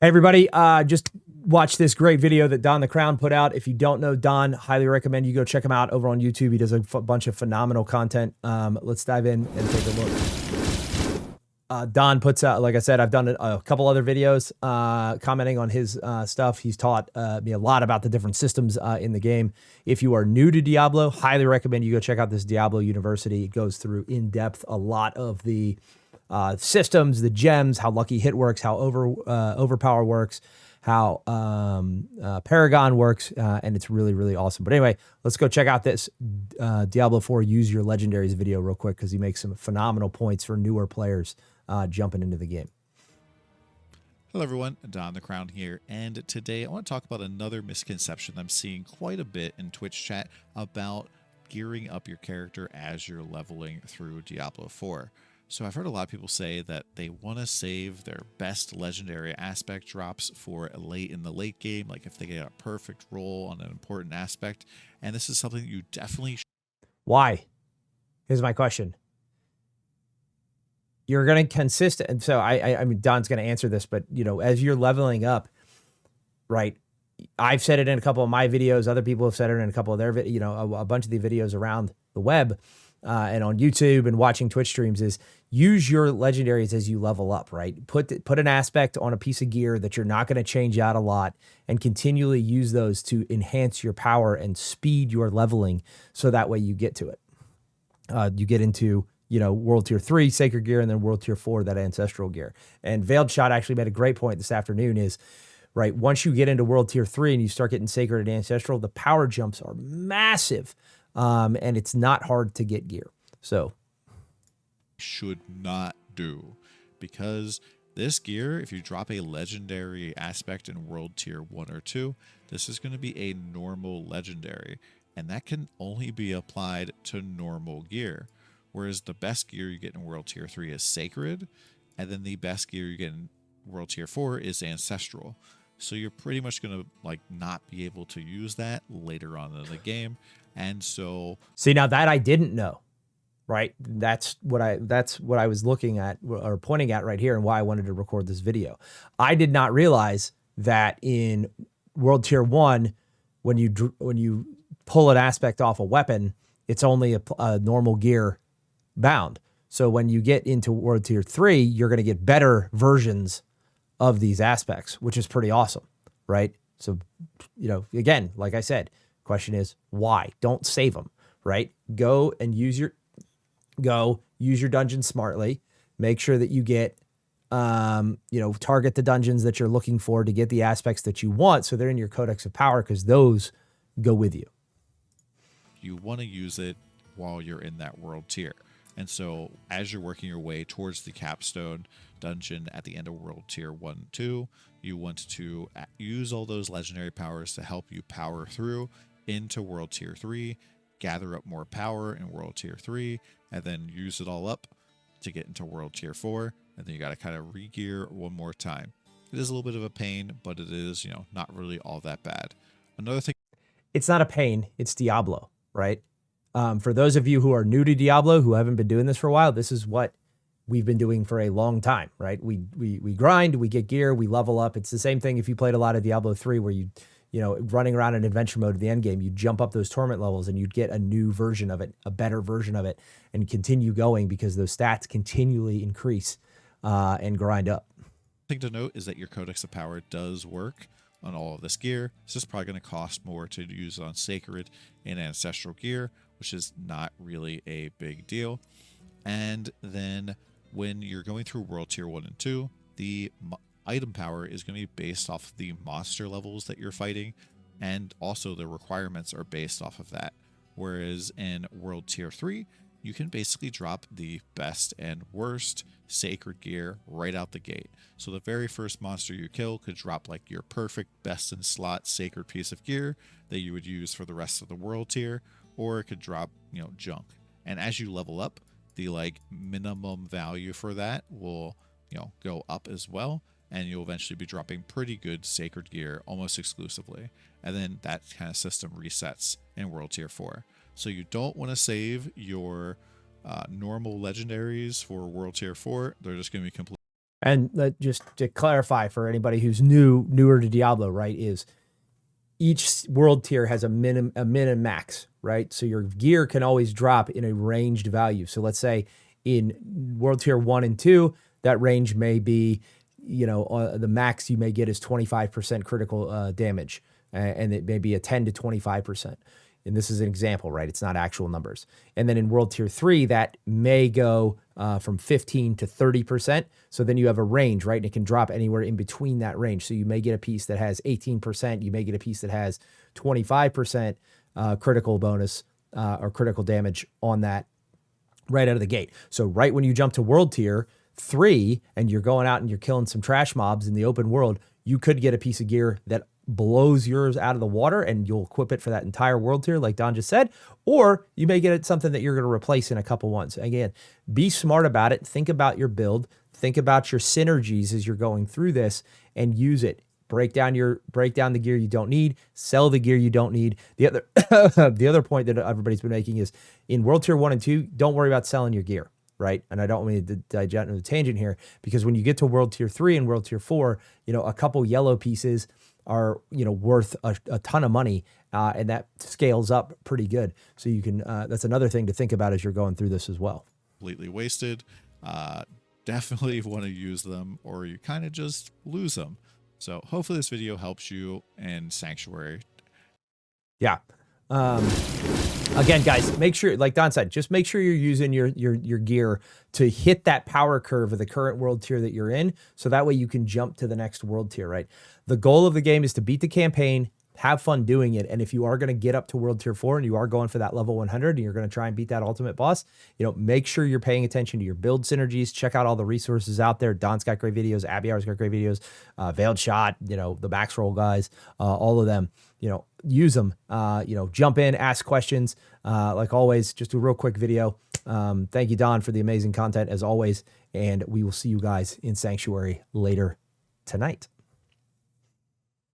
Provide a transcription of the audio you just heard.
Hey everybody, just watch this great video that DonTheCrown put out. If you don't know Don, highly recommend you go check him out over on YouTube. He does a bunch of phenomenal content. Let's dive in and take a look. Don puts out, like I said, I've done a couple other videos commenting on his stuff. He's taught me a lot about the different systems in the game. If you are new to Diablo, highly recommend you go check out this Diablo University. It goes through in depth a lot of the systems, the gems, how lucky hit works, how overpower works, how Paragon works, and it's really, really awesome. But anyway, let's go check out this Diablo 4 Use Your Legendaries video real quick because he makes some phenomenal points for newer players jumping into the game. Hello everyone, DonTheCrown here, and today I want to talk about another misconception I'm seeing quite a bit in Twitch chat about gearing up your character as you're leveling through Diablo 4. So I've heard a lot of people say that they want to save their best legendary aspect drops for late in the late game, like if they get a perfect roll on an important aspect, and this is something you definitely should. Why? Here's my question. You're going to consistent, and so I mean, Don's going to answer this, but you know, as you're leveling up, right? I've said it in a couple of my videos. Other people have said it in a couple of their, you know, a bunch of the videos around the web and on YouTube and watching Twitch streams is use your legendaries as you level up, right? Put an aspect on a piece of gear that you're not going to change out a lot and continually use those to enhance your power and speed your leveling so that way you get to it. You get into, you know, World Tier 3 Sacred Gear and then World Tier 4, that Ancestral Gear. And Veiled Shot actually made a great point this afternoon is, right, once you get into World Tier 3 and you start getting Sacred and Ancestral, the power jumps are massive. And it's not hard to get gear. So should not do, because this gear, if you drop a legendary aspect in World Tier 1 or 2, this is going to be a normal legendary, and that can only be applied to normal gear. Whereas the best gear you get in World Tier 3 is Sacred, and then the best gear you get in World Tier 4 is Ancestral. So you're pretty much going to like not be able to use that later on in the game. And so see, now that I didn't know, right? That's what I was looking at or pointing at right here and why I wanted to record this video. I did not realize that in World Tier 1, when you pull an aspect off a weapon, it's only a normal gear bound. So when you get into World Tier 3, you're going to get better versions of these aspects, which is pretty awesome, right? So, you know, again, like I said, question is why? Don't save them, right? Go use your dungeon smartly. Make sure that you get, you know, target the dungeons that you're looking for to get the aspects that you want. So they're in your Codex of Power because those go with you. You want to use it while you're in that world tier. And so as you're working your way towards the capstone dungeon at the end of World Tier 1, 2, you want to use all those legendary powers to help you power through into World Tier 3, gather up more power in World Tier 3, and then use it all up to get into World Tier 4, and then you got to kind of re-gear one more time. It is a little bit of a pain, but it is, you know, not really all that bad. Another thing, it's not a pain, it's Diablo, right? For those of you who are new to Diablo, who haven't been doing this for a while, this is what we've been doing for a long time, right? We grind, we get gear, we level up. It's the same thing if you played a lot of Diablo 3 where you know, running around in adventure mode at the end game, you jump up those torment levels and you'd get a new version of it, a better version of it, and continue going because those stats continually increase and grind up. Thing to note is that your Codex of Power does work on all of this gear. It's just probably going to cost more to use on Sacred and Ancestral gear, which is not really a big deal. And then when you're going through World Tier 1 and 2, the item power is going to be based off of the monster levels that you're fighting, and also the requirements are based off of that. Whereas in World Tier 3, you can basically drop the best and worst Sacred gear right out the gate. So the very first monster you kill could drop like your perfect best in slot Sacred piece of gear that you would use for the rest of the World Tier, or it could drop, you know, junk. And as you level up, the like minimum value for that will, you know, go up as well, and you'll eventually be dropping pretty good Sacred gear almost exclusively. And then that kind of system resets in World Tier 4. So you don't want to save your normal legendaries for World Tier 4. They're just going to be completely And just to clarify for anybody who's newer to Diablo, right, is each world tier has a min and max, right? So your gear can always drop in a ranged value. So let's say in world tier 1 and 2, that range may be, the max you may get is 25% critical damage, and it may be a 10 to 25%. And this is an example, right? It's not actual numbers. And then in world tier 3, that may go from 15 to 30%. So then you have a range, right? And it can drop anywhere in between that range. So you may get a piece that has 18%. You may get a piece that has 25% critical bonus or critical damage on that right out of the gate. So right when you jump to world tier 3 and you're going out and you're killing some trash mobs in the open world, you could get a piece of gear that blows yours out of the water and you'll equip it for that entire world tier, like Don just said, or you may get it something that you're going to replace in a couple ones. Again, be smart about it. Think about your build. Think about your synergies as you're going through this and use it. Break down the gear you don't need, sell the gear you don't need. The other the other point that everybody's been making is in world tier 1 and 2, don't worry about selling your gear, right? And I don't want to digest into the tangent here, because when you get to world tier 3 and world tier 4, a couple yellow pieces are worth a ton of money, and that scales up pretty good. So you can that's another thing to think about as you're going through this as well. Completely wasted. Definitely want to use them, or you kind of just lose them. So hopefully this video helps you in Sanctuary. Yeah. Again, guys, make sure, like Don said, just make sure you're using your gear to hit that power curve of the current world tier that you're in. So that way you can jump to the next world tier, right? The goal of the game is to beat the campaign, have fun doing it. And if you are going to get up to world tier 4 and you are going for that level 100 and you're going to try and beat that ultimate boss, make sure you're paying attention to your build synergies. Check out all the resources out there. Don's got great videos. Abbyar's got great videos. Veiled Shot, the Max Roll guys, all of them, use them, jump in, ask questions. Like always, just do a real quick video. Thank you, Don, for the amazing content as always. And we will see you guys in Sanctuary later tonight.